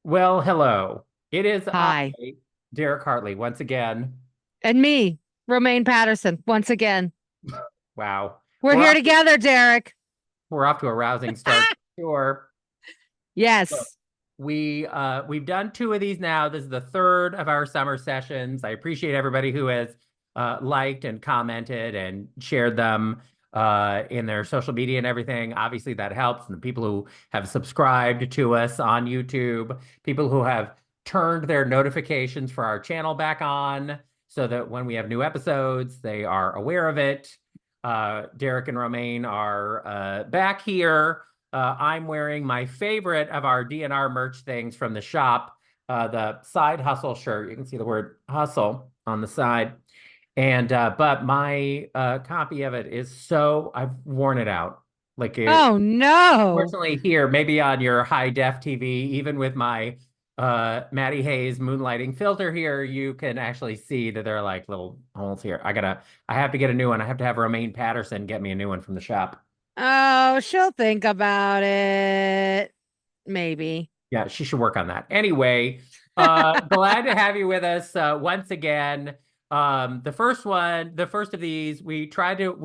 Well, hello. It is I, Hi. Derek Hartley, once again. And me, Romaine Patterson, once again. Wow. We're We're here off to, together, Derek. we're off to a rousing start. Sure. Look, Yes. we've done two of these now. This is the third of our summer sessions. I appreciate everybody who has liked and commented and shared them in their social media and everything. Obviously, that helps. And the people who have subscribed to us on YouTube, people who have turned their notifications for our channel back on so that when we have new episodes, they are aware of it. Derek and Romaine are back here. I'm wearing my favorite of our DNR merch things from the shop, the side hustle shirt. You can see the word hustle on the side. And but my copy of it is so I've worn it out. Like it, Oh no. fortunately here, maybe on your high def TV, even with my Matty Hayes moonlighting filter here, you can actually see that there are like little holes here. I have to get a new one. I have to have Romaine Patterson get me a new one from the shop. Oh, she'll think about it. Maybe. Yeah, she should work on that. Anyway, glad to have you with us once again. The first of these, we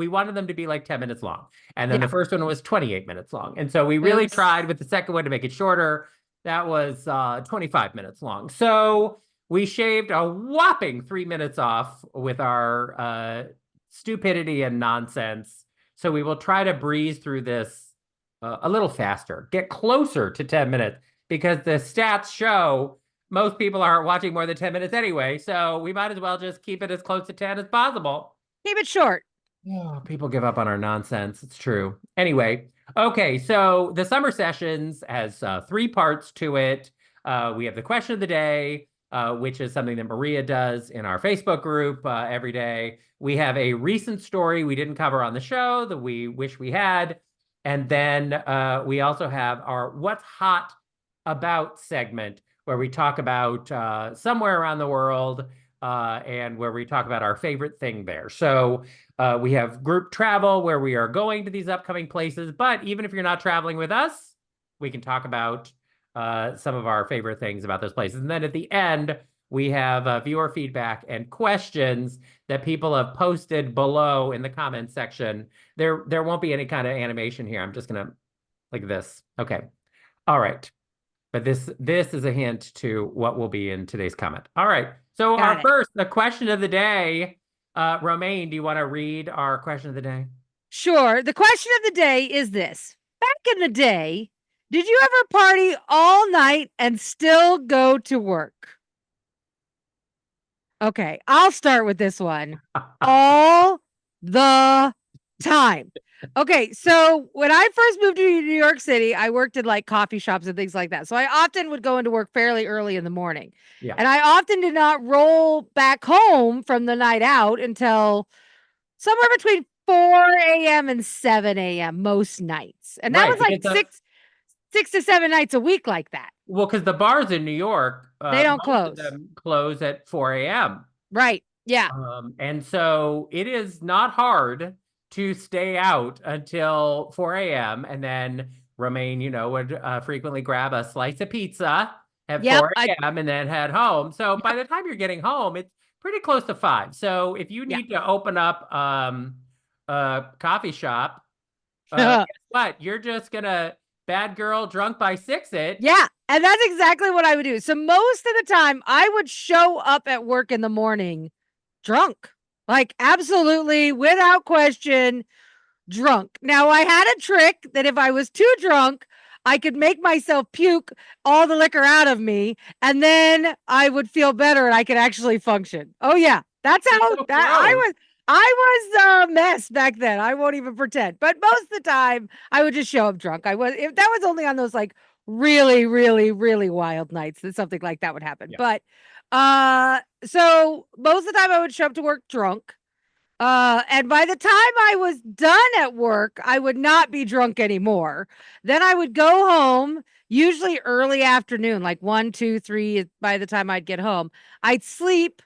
wanted them to be like 10 minutes long. And then the Yeah. first one was 28 minutes long. And so we really Oops. tried with the second one to make it shorter. That was 25 minutes long. So we shaved a whopping 3 minutes off with our stupidity and nonsense. So we will try to breeze through this a little faster, get closer to 10 minutes because the stats show most people aren't watching more than 10 minutes anyway. So we might as well just keep it as close to 10 as possible. Keep it short. Oh, people give up on our nonsense. It's true. Anyway, okay. So the summer sessions has three parts to it. We have the question of the day, which is something that Maria does in our Facebook group every day. We have a recent story we didn't cover on the show that we wish we had. And then we also have our What's Hot About segment, where we talk about somewhere around the world and where we talk about our favorite thing there. So we have group travel where we are going to these upcoming places. But even if you're not traveling with us, we can talk about some of our favorite things about those places. And then at the end, we have viewer feedback and questions that people have posted below in the comments section. There won't be any kind of animation here. I'm just gonna like this. Okay. All right. But this is a hint to what will be in today's comment. All right. So Got our it. first, the question of the day. Romaine, do you want to read our question of the day? Sure. The question of the day is this. Back in the day, did you ever party all night and still go to work? Okay, I'll start with this one. All the time. Okay, so when I first moved to New York City, I worked in like coffee shops and things like that. So I often would go into work fairly early in the morning. Yeah. And I often did not roll back home from the night out until somewhere between 4 a.m. and 7 a.m. most nights. And that Right. was like Because six to 7 nights a week like that. because the bars in New York, They don't most of close. them close at 4 a.m. Right. Yeah. And so it is not hard to stay out until 4 a.m. And then Romaine, would frequently grab a slice of pizza at Yep. 4 a.m. and then head home. So by the time you're getting home, it's pretty close to 5. So if you Yeah. need to open up a coffee shop, Yeah. guess what? You're just gonna bad girl drunk by six it. Yeah, and that's exactly what I would do. So most of the time, I would show up at work in the morning drunk, like absolutely without question, drunk. Now, I had a trick that if I was too drunk, I could make myself puke all the liquor out of me, and then I would feel better and I could actually function. Oh yeah, that's It's how so that I gross. was. I was a mess back then. I won't even pretend. But most of the time, I would just show up drunk. I was if that was only on those like really, really, really wild nights that something like that would happen. Yeah. But so most of the time I would show up to work drunk. And by the time I was done at work, I would not be drunk anymore. Then I would go home, usually early afternoon, like 1, 2, 3. By the time I'd get home, I'd sleep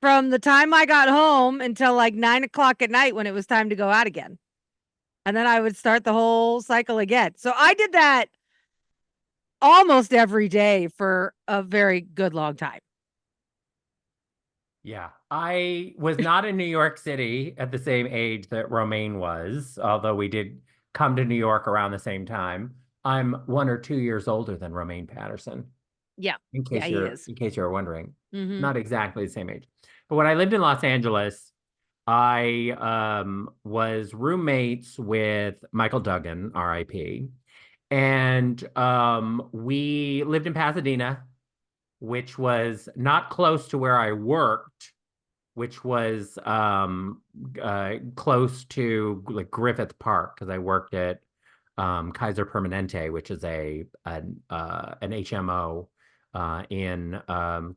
from the time I got home until like 9 o'clock at night when it was time to go out again. And then I would start the whole cycle again. So I did that almost every day for a very good long time. Yeah, I was not in New York City at the same age that Romaine was, although we did come to New York around the same time. I'm 1 or 2 years older than Romaine Patterson, Yeah. in Yeah, case he you're is. in case you're wondering. Mm-hmm. Not exactly the same age. But when I lived in Los Angeles, I was roommates with Michael Duggan, RIP, and we lived in Pasadena, which was not close to where I worked, which was close to like Griffith Park because I worked at Kaiser Permanente, which is an HMO in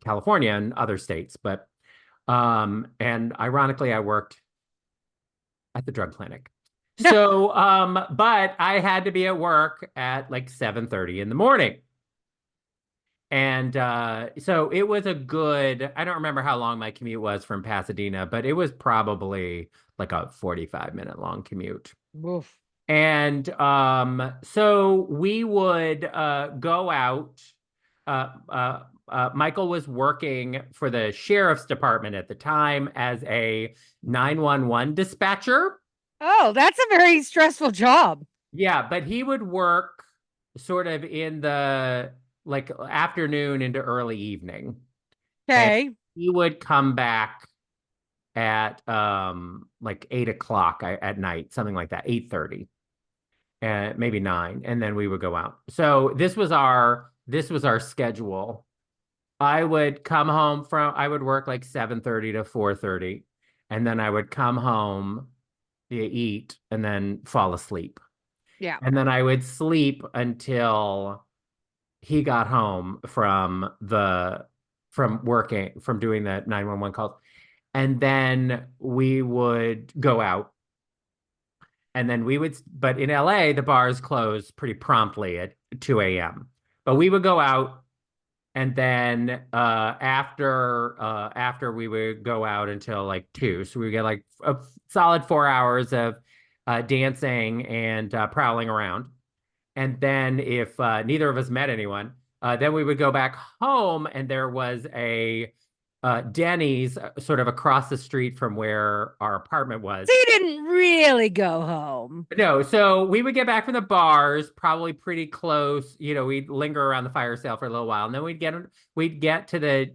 California and other states. But and ironically, I worked at the drug clinic. So, but I had to be at work at like 7:30 in the morning. And so it was a good, I don't remember how long my commute was from Pasadena, but it was probably like a 45-minute long commute. Woof. And so we would go out. Michael was working for the sheriff's department at the time as a 911 dispatcher. Oh, that's a very stressful job. Yeah, but he would work sort of in the like afternoon into early evening. And Okay. he would come back at like 8 o'clock at night, something like that, 8:30, and maybe 9, and then we would go out. So this was our schedule. I would work like 7:30 to 4:30, and then I would come home to eat and then fall asleep. Yeah. And then I would sleep until he got home from working, from doing the 911 calls. And then we would go out. And then but in LA, the bars close pretty promptly at 2 a.m. But we would go out, and then after we would go out until like 2. So we would get like a solid 4 hours of dancing and prowling around. And then if neither of us met anyone, then we would go back home, and there was a Denny's sort of across the street from where our apartment was. So you didn't really go home. No, so we would get back from the bars, probably pretty close. We'd linger around the fire sale for a little while, and then we'd get to the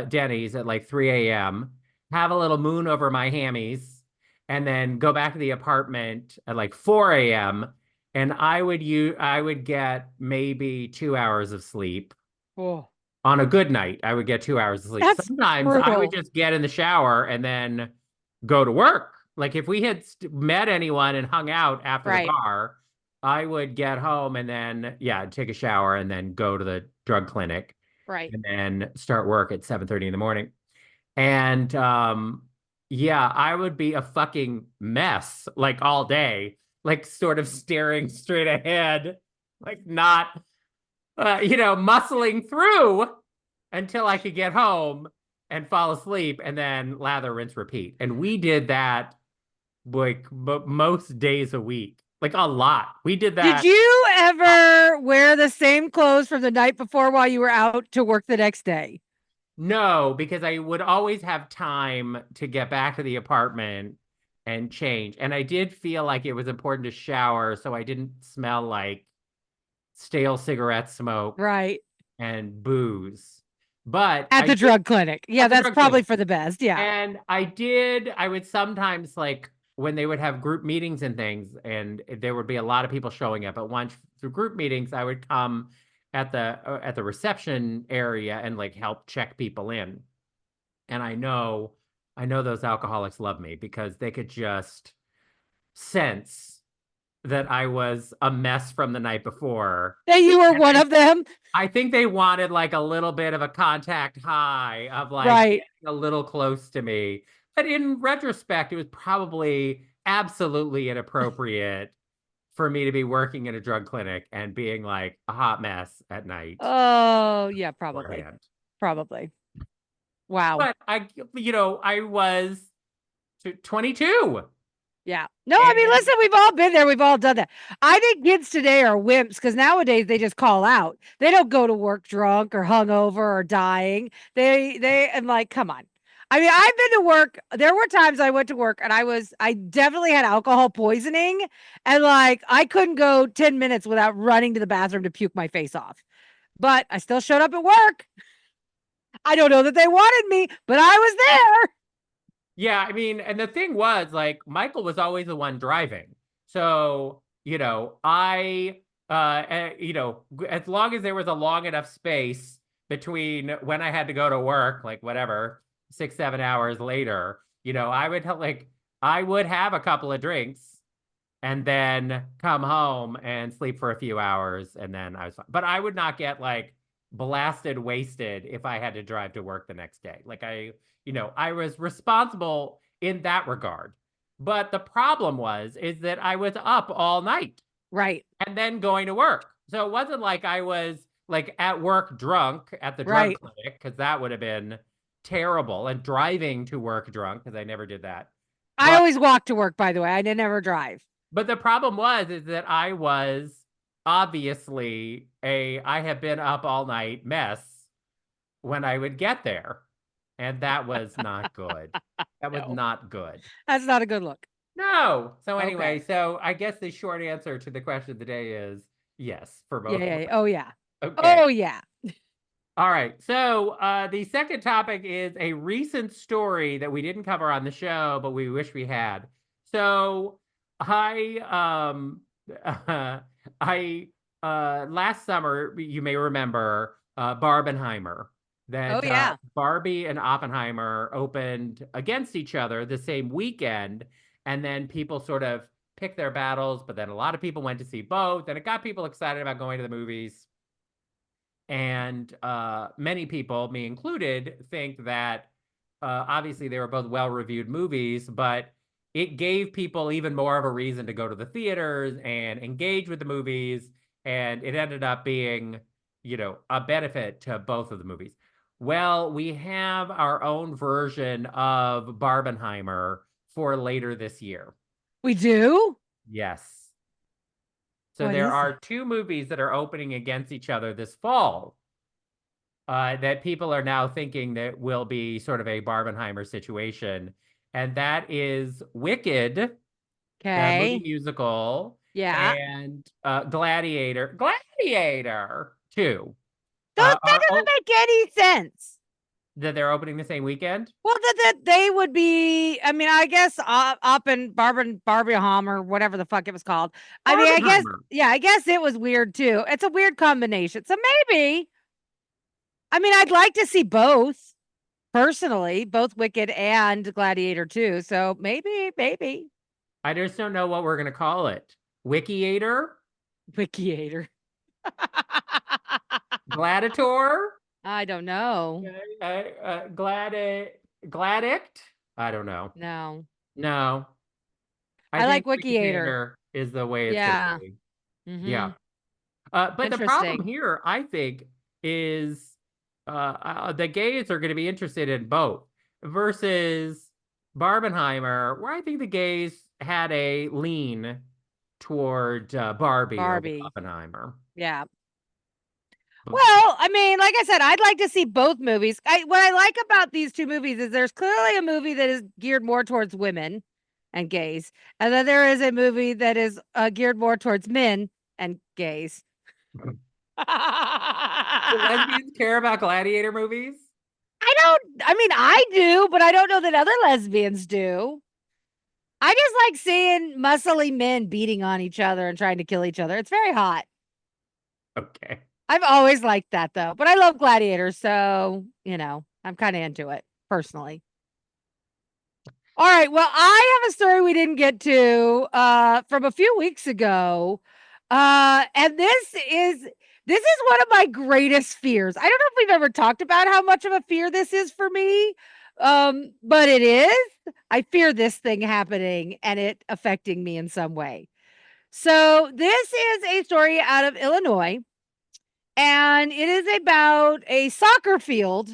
Denny's at like 3 a.m., have a little moon over my hammies, and then go back to the apartment at like 4 a.m. And I would get maybe 2 hours of sleep. Oh, On a good night, I would get 2 hours of sleep. that's Sometimes I would brutal. just get in the shower and then go to work. Like if we had met anyone and hung out after the Right. bar, I would get home and then, yeah, take a shower and then go to the drug clinic Right. and then start work at 7:30 in the morning. And yeah, I would be a fucking mess like all day, like sort of staring straight ahead, like not muscling through until I could get home and fall asleep and then lather, rinse, repeat. And we did that like most days a week, like a lot. We did Did that. you ever wear the same clothes from the night before while you were out to work the next day? No, because I would always have time to get back to the apartment and change. And I did feel like it was important to shower so I didn't smell like stale cigarette smoke Right. and booze. But At I the did drug clinic. Yeah, at the that's drug probably clinic. for the best. Yeah. And I would sometimes like when they would have group meetings and things, and there would be a lot of people showing up at once through group meetings, I would come at the reception area and like help check people in. And I know those alcoholics love me because they could just sense that I was a mess from the night before. That you were And one I of them. I think they wanted like a little bit of a contact high of like Right. getting a little close to me. But in retrospect, it was probably absolutely inappropriate for me to be working in a drug clinic and being like a hot mess at night Oh, yeah, probably. beforehand. Probably. Wow. But I was 22. Yeah. No, I mean, And listen, we've all been there. We've all done that. I think kids today are wimps because nowadays they just call out. They don't go to work drunk or hungover or dying. I'm like, come on. I mean, I've been to work. There were times I went to work and I definitely had alcohol poisoning. And like, I couldn't go 10 minutes without running to the bathroom to puke my face off. But I still showed up at work. I don't know that they wanted me, but I was there. yeah, I mean, and the thing was, like, Michael was always the one driving. So, as long as there was a long enough space between when I had to go to work, like whatever, 6, 7 hours later, I would have a couple of drinks and then come home and sleep for a few hours, and then I was fine. But I would not get like blasted wasted if I had to drive to work the next day. I was responsible in that regard. But the problem is that I was up all night Right. and then going to work. So it wasn't like I was like at work drunk at the drug Right. clinic, because that would have been terrible, and driving to work drunk, because I never did that. I But always walk to work, by the way. I did never drive. But the problem is that I was obviously a I have been up all night mess when I would get there. And that was not good. That was No, not good. that's not a good look. No. So Okay. anyway, so I guess the short answer to the question of the day is yes for Yeah, both of yeah, us. yeah. Oh, yeah. Okay. Oh, yeah. All right. So the second topic is a recent story that we didn't cover on the show, but we wish we had. So I I last summer, you may remember, Barbenheimer, Oh, that yeah. Barbie and Oppenheimer opened against each other the same weekend, and then people sort of picked their battles, but then a lot of people went to see both, and it got people excited about going to the movies. And many people, me included, think that obviously they were both well-reviewed movies, but it gave people even more of a reason to go to the theaters and engage with the movies. And it ended up being, a benefit to both of the movies. Well, we have our own version of Barbenheimer for later this year. We do? Yes. So What there is are it? two movies that are opening against each other this fall, that people are now thinking that will be sort of a Barbenheimer situation. And that is Wicked, the movie Okay. musical, Yeah. and Gladiator 2, That are doesn't make any sense. that they're opening the same weekend. Well, that they would be. I mean, I guess up in Barbie Hom or whatever the fuck it was called. I mean, I guess Barbenheimer. yeah, I guess it was weird too. It's a weird combination. So maybe. I mean, I'd like to see both personally, both Wicked and Gladiator too. So maybe I just don't know what we're going to call it. Wikiator? Wickiator. Gladiator? I don't know. Gladict? I don't know. No, No, I I like think Wickiator. Wikipedia is the way it's going to Yeah. be. Mm-hmm. Yeah. But the problem Interesting. here, I think, is the gays are going to be interested in both versus Barbenheimer, where I think the gays had a lean toward Barbie over Barbie. Oppenheimer. Yeah. But Well, I mean, like I said, I'd like to see both movies. What I like about these two movies is there's clearly a movie that is geared more towards women and gays, and then there is a movie that is geared more towards men and gays. do I lesbians care about gladiator movies? don't. I mean, I do, but I don't know that other lesbians do. I just like seeing muscly men beating on each other and trying to kill each other. It's very hot. Okay. I've always liked that though, but I love gladiators, so I'm kind of into it personally. All right. Well, I have a story we didn't get to from a few weeks ago. And this is one of my greatest fears. I don't know if we've ever talked about how much of a fear this is for me. But it is. I fear this thing happening and it affecting me in some way. So this is a story out of Illinois, and it is about a soccer field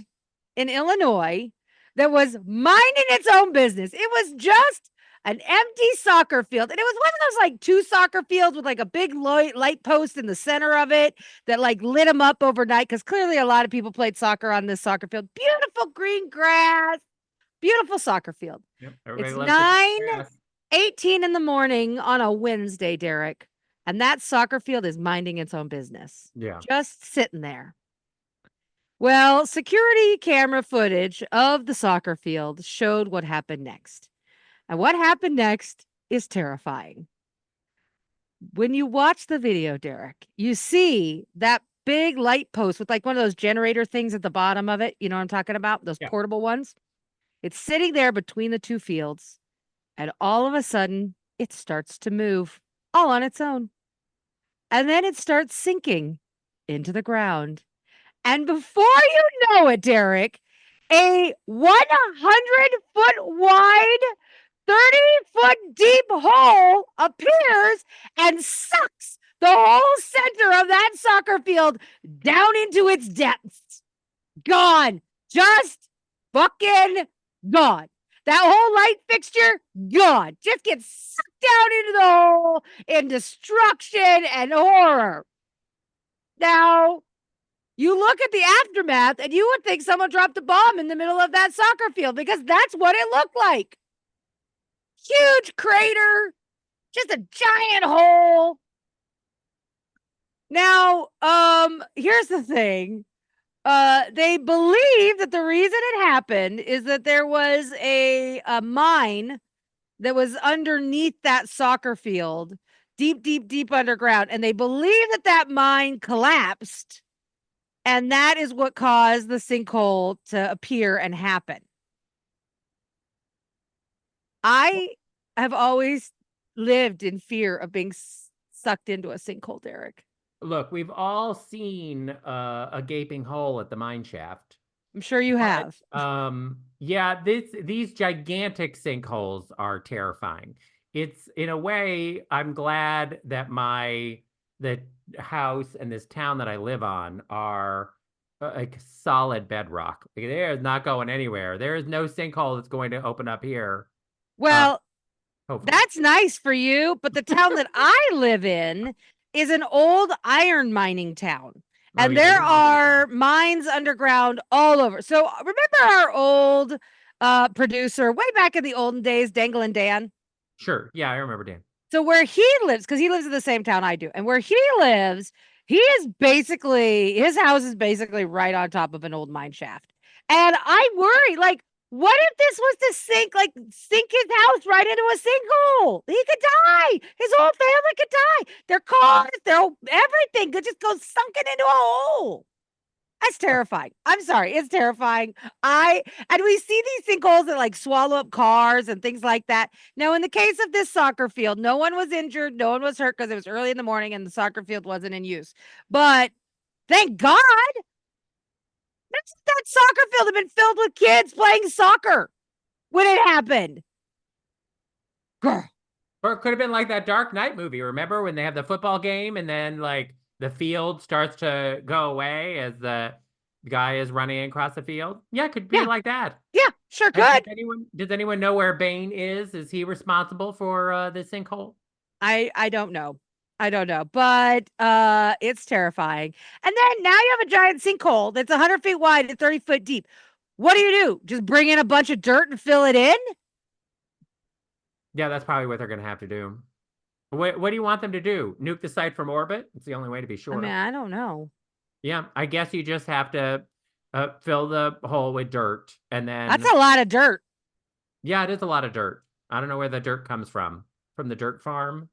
in Illinois that was minding its own business. It was just an empty soccer field. And it was one of those like two soccer fields with like a big light post in the center of it that like lit them up overnight. Cause clearly a lot of people played soccer on this soccer field. Beautiful green grass, beautiful soccer field. Yep. Everybody It's loves the green grass. 9:18 in the morning on a Wednesday, Derek. And that soccer field is minding its own business. Yeah. Just sitting there. Well, security camera footage of the soccer field showed what happened next. And what happened next is terrifying. When you watch the video, Derek, you see that big light post with like one of those generator things at the bottom of it. You know what I'm talking about? Those Yeah. portable ones. It's sitting there between the two fields. And all of a sudden, it starts to move all on its own. And then it starts sinking into the ground. And before you know it, Derek, a 100-foot wide, 30-foot deep hole appears and sucks the whole center of that soccer field down into its depths. Gone. Just fucking gone. That whole light fixture, gone. Just gets sucked down into the hole in destruction and horror. Now, you look at the aftermath and you would think someone dropped a bomb in the middle of that soccer field because that's what it looked like. Huge crater, just a giant hole. Now, here's the thing. They believe that the reason it happened is that there was a mine that was underneath that soccer field, deep, deep, deep underground. And they believe that that mine collapsed. And that is what caused the sinkhole to appear and happen. I have always lived in fear of being sucked into a sinkhole, Derek. Look, we've all seen a gaping hole at the mine shaft. I'm sure you have. Yeah, these gigantic sinkholes are terrifying. It's in a way, I'm glad that the house and this town that I live on are like solid bedrock. Like, they're not going anywhere. There is no sinkhole that's going to open up here. Well, Hopefully. that's nice for you, but the town that I live in is an old iron mining town. And yeah, there are mines underground all over. So remember our old producer way back in the olden days, Dangle Dan? Sure. Yeah, I remember Dan. So where he lives, because he lives in the same town I do, and where he lives, his house is basically right on top of an old mine shaft. And I worry, like, what if this was to sink his house right into a sinkhole? He could die. His whole family could die. Their cars, everything could just go sunken into a hole. That's terrifying. I'm sorry. It's terrifying. And we see these sinkholes that like swallow up cars and things like that. Now, in the case of this soccer field, no one was injured. No one was hurt because it was early in the morning and the soccer field wasn't in use. But thank God that soccer field had been filled with kids playing soccer when it happened. Girl. Or it could have been like that Dark Knight movie. Remember when they have the football game and then like the field starts to go away as the guy is running across the field? Yeah, it could be like that. Yeah, sure could. Does anyone know where Bane is? Is he responsible for the sinkhole? I don't know. I don't know, but it's terrifying. And then now you have a giant sinkhole that's 100 feet wide and 30 foot deep. What do? Just bring in a bunch of dirt and fill it in? Yeah, that's probably what they're going to have to do. What do you want them to do? Nuke the site from orbit? It's the only way to be sure. I mean, I don't know. Yeah, I guess you just have to fill the hole with dirt, and then that's a lot of dirt. Yeah, it is a lot of dirt. I don't know where the dirt comes from. From the dirt farm?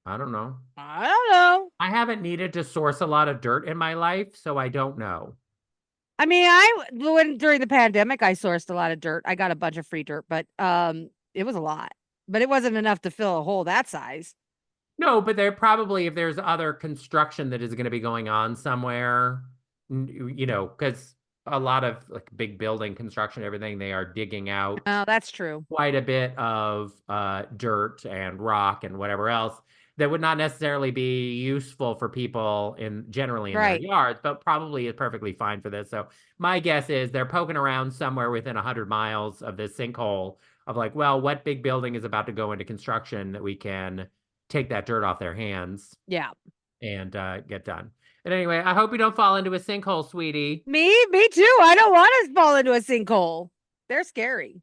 I don't know. I don't know. I haven't needed to source a lot of dirt in my life, so I don't know. I mean, during the pandemic, I sourced a lot of dirt. I got a bunch of free dirt, but it was a lot. But it wasn't enough to fill a hole that size. No, but there probably, if there's other construction that is going to be going on somewhere, because a lot of like big building construction, everything, they are digging out. Oh, that's true. Quite a bit of dirt and rock and whatever else that would not necessarily be useful for people generally in their yards, but probably is perfectly fine for this. So my guess is they're poking around somewhere within 100 miles of this sinkhole, of like, well, what big building is about to go into construction that we can take that dirt off their hands Yeah. and get done. And anyway, I hope you don't fall into a sinkhole, sweetie. Me too. I don't want to fall into a sinkhole. They're scary.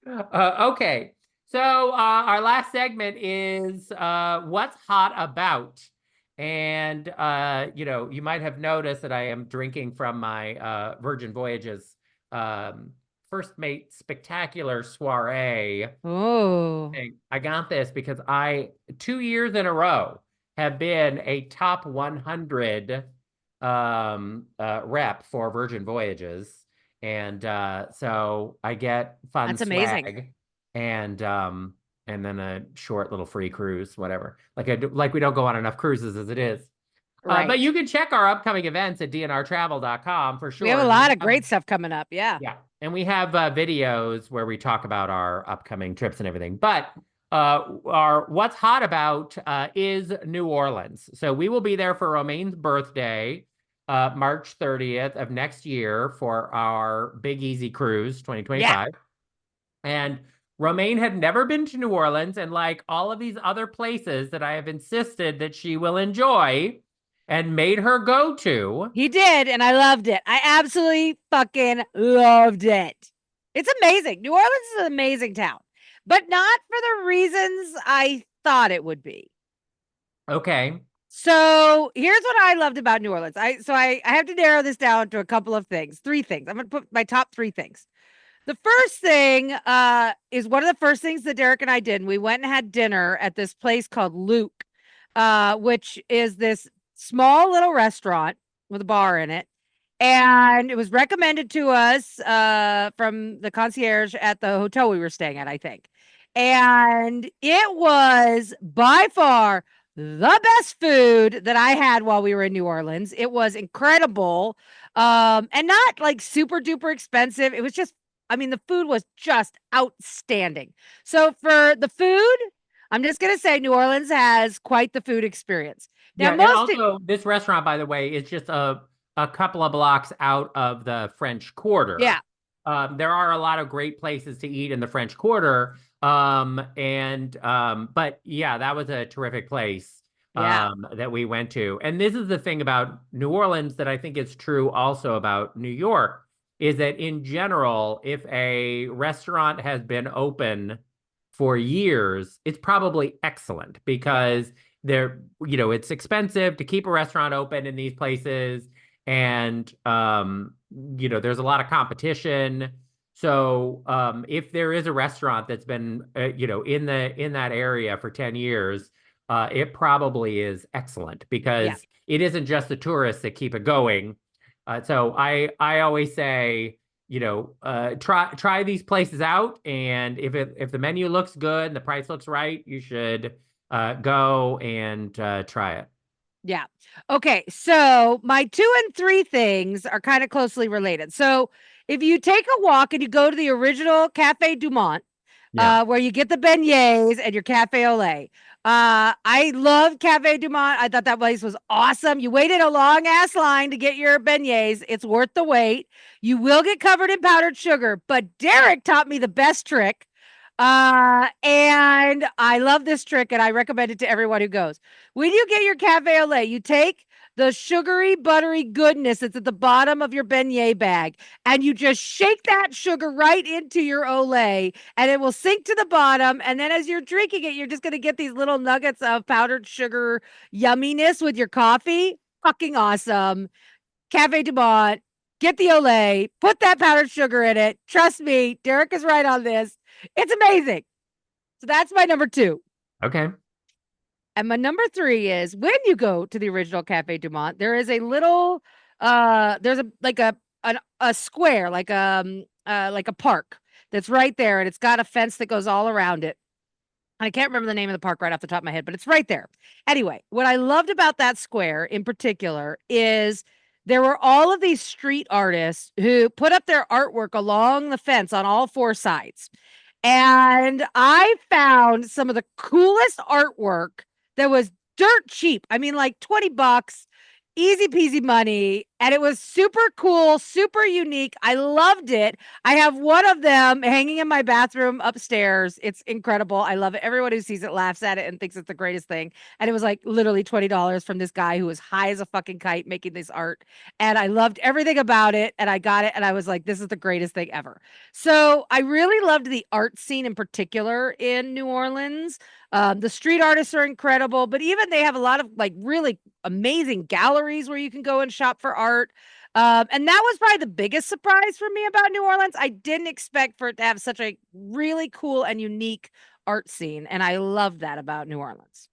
Okay. So our last segment is what's hot about? And you might have noticed that I am drinking from my Virgin Voyages um, First Mate Spectacular Soiree. Oh, I got this because I 2 years in a row have been a top 100 rep for Virgin Voyages. And so I get fun that's amazing. swag and then a short little free cruise, whatever. Like we don't go on enough cruises as it is. But Right. you can check our upcoming events at dnrtravel.com for We have sure. a And we lot of have great stuff coming up. Yeah. yeah. And we have videos where we talk about our upcoming trips and everything. But our what's hot about is New Orleans. So we will be there for Romaine's birthday, March 30th of next year for our Big Easy Cruise Yeah. 2025. And Romaine had never been to New Orleans, and like all of these other places that I have insisted that she will enjoy and made her go to. He did, and I loved it. I absolutely fucking loved it. It's amazing. New Orleans is an amazing town, but not for the reasons I thought it would be. Okay. So here's what I loved about New Orleans. I have to narrow this down to a couple of things. Three things. I'm gonna put my top three things. The first thing is one of the first things that Derek and I did. And we went and had dinner at this place called Luke, which is this small little restaurant with a bar in it. And it was recommended to us from the concierge at the hotel we were staying at, I think. And it was by far the best food that I had while we were in New Orleans. It was incredible. And not like super duper expensive. It was just, I mean, the food was just outstanding. So for the food, I'm just going to say New Orleans has quite the food experience. Now, Yeah, and also this restaurant, by the way, is just a couple of blocks out of the French Quarter. yeah, There are a lot of great places to eat in the French Quarter. But yeah, that was a terrific place yeah, that we went to. And this is the thing about New Orleans that I think is true also about New York, is that in general, if a restaurant has been open for years, it's probably excellent because it's expensive to keep a restaurant open in these places. And there's a lot of competition. So if there is a restaurant that's been in that area for 10 years, it probably is excellent yeah, because it isn't just the tourists that keep it going. So I always say, try these places out, and if the menu looks good and the price looks right, you should go and try it. yeah. Okay, so my 2 and 3 things are kind of closely related. So if you take a walk and you go to the original Cafe Du Monde, Yeah. where you get the beignets and your cafe au lait. I love Cafe Du Monde. I thought that place was awesome. You waited a long ass line to get your beignets. It's worth the wait. You will get covered in powdered sugar, but Derek taught me the best trick. And I love this trick and I recommend it to everyone who goes. When you get your cafe au lait, you take the sugary, buttery goodness that's at the bottom of your beignet bag, and you just shake that sugar right into your Olay, and it will sink to the bottom. And then as you're drinking it, you're just going to get these little nuggets of powdered sugar yumminess with your coffee. Fucking awesome. Cafe Du Monde, get the Olay, put that powdered sugar in it. Trust me, Derek is right on this. It's amazing. So that's my number 2. Okay. And my number 3 is when you go to the original Cafe Du Monde, there is a little there's a square, like a park that's right there, and it's got a fence that goes all around it. And I can't remember the name of the park right off the top of my head, but it's right there. Anyway, what I loved about that square in particular is there were all of these street artists who put up their artwork along the fence on all 4 sides. And I found some of the coolest artwork that was dirt cheap. I mean, like $20, easy peasy money. And it was super cool, super unique. I loved it. I have one of them hanging in my bathroom upstairs. It's incredible. I love it. Everyone who sees it laughs at it and thinks it's the greatest thing. And it was like literally $20 from this guy who was high as a fucking kite making this art. And I loved everything about it. And I got it. And I was like, this is the greatest thing ever. So I really loved the art scene in particular in New Orleans. The street artists are incredible, but even they have a lot of like really amazing galleries where you can go and shop for art. And that was probably the biggest surprise for me about New Orleans. I didn't expect for it to have such a really cool and unique art scene. And I love that about New Orleans.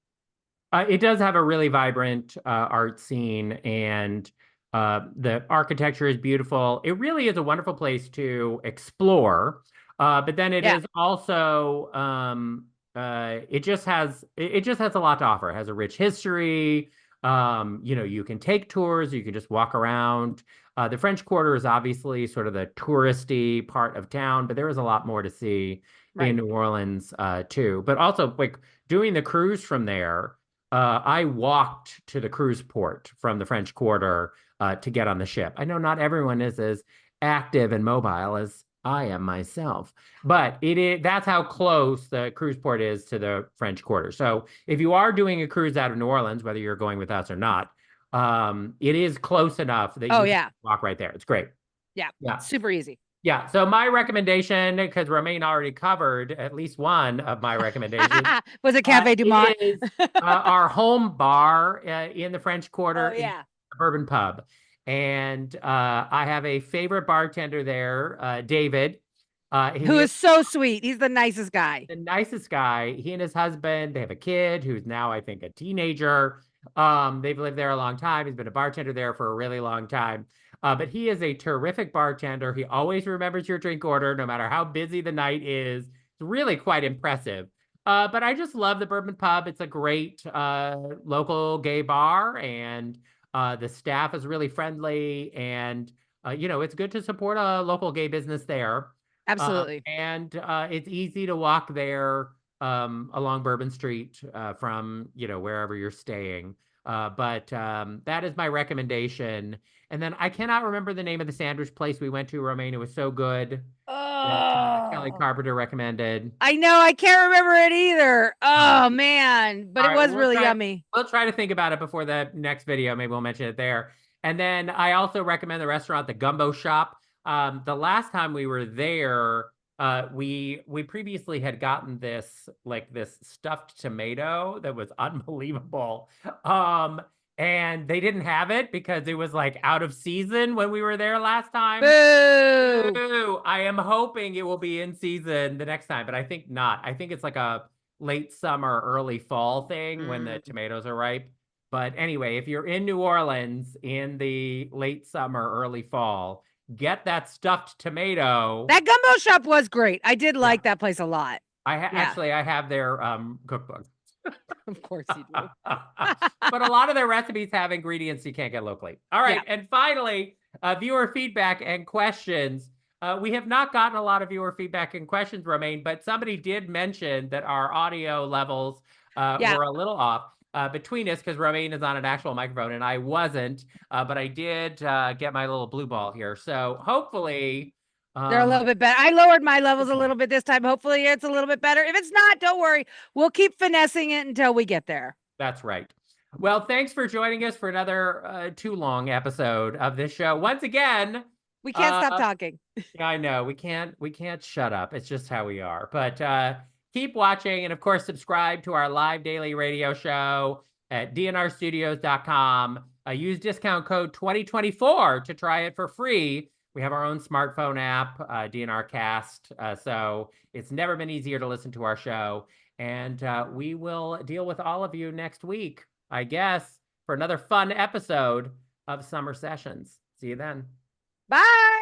It does have a really vibrant art scene, and the architecture is beautiful. It really is a wonderful place to explore. But then it Yeah. is also it just has a lot to offer. It has a rich history. You can take tours, you can just walk around. The French Quarter is obviously sort of the touristy part of town, but there is a lot more to see in Right. New Orleans too. But also, like doing the cruise from there. I walked to the cruise port from the French Quarter to get on the ship. I know not everyone is as active and mobile as I am myself, but that's how close the cruise port is to the French Quarter. So if you are doing a cruise out of New Orleans, whether you're going with us or not, it is close enough that Oh, you can yeah. walk right there. It's great. Yeah. Yeah. Super easy. Yeah. So my recommendation, because Romaine already covered at least one of my recommendations, Was it Cafe Du Monde? is our home bar in the French Oh, Quarter is yeah. Bourbon Pub. And I have a favorite bartender there, David. Who He is is so sweet. He's the nicest guy. the nicest guy. He and his husband, they have a kid who's now, I think, a teenager. They've lived there a long time. He's been a bartender there for a really long time. But he is a terrific bartender. He always remembers your drink order, no matter how busy the night is. It's really quite impressive. But I just love the Bourbon Pub. It's a great local gay bar, and the staff is really friendly. And, it's good to support a local gay business there. Absolutely. And it's easy to walk there along Bourbon Street from, wherever you're staying. But that is my recommendation. And then I cannot remember the name of the sandwich place we went to, Romaine. It was so good that Kelly Oh, Carpenter recommended. I know. I can't remember it either. Uh, Oh, man. But all it right, was well, really yummy. we'll try to think about it before the next video. Maybe we'll mention it there. And then I also recommend the restaurant, the Gumbo Shop. The last time we were there, we previously had gotten this stuffed tomato that was unbelievable. And they didn't have it because it was like out of season when we were there last time. Boo. Ooh, I am hoping it will be in season the next time, but I think not. I think it's like a late summer, early fall thing when the Mm. tomatoes are ripe. But anyway, if you're in New Orleans in the late summer, early fall, get that stuffed tomato. That gumbo shop was great. I did Yeah, like that place a lot. Yeah, actually I have their cookbook. of course you do. But a lot of their recipes have ingredients you can't get locally. All right, Yeah. and finally, viewer feedback and questions. We have not gotten a lot of viewer feedback and questions, Romaine, but somebody did mention that our audio levels Yeah. were a little off between us because Romaine is on an actual microphone and I wasn't, but I did get my little blue ball here. So hopefully, They're a um, little bit better. I lowered my levels a little bit this time. Hopefully it's a little bit better. If it's not, don't worry. We'll keep finessing it until we get there. that's right. Well, thanks for joining us for another too long episode of this show. Once again, We can't stop uh, talking. yeah, I know. We can't shut up. It's just how we are. But keep watching and of course subscribe to our live daily radio show at dnrstudios.com. Use discount code 2024 to try it for free. We have our own smartphone app, DNR Cast. So it's never been easier to listen to our show. And we will deal with all of you next week, I guess, for another fun episode of Summer Sessions. See you then. Bye.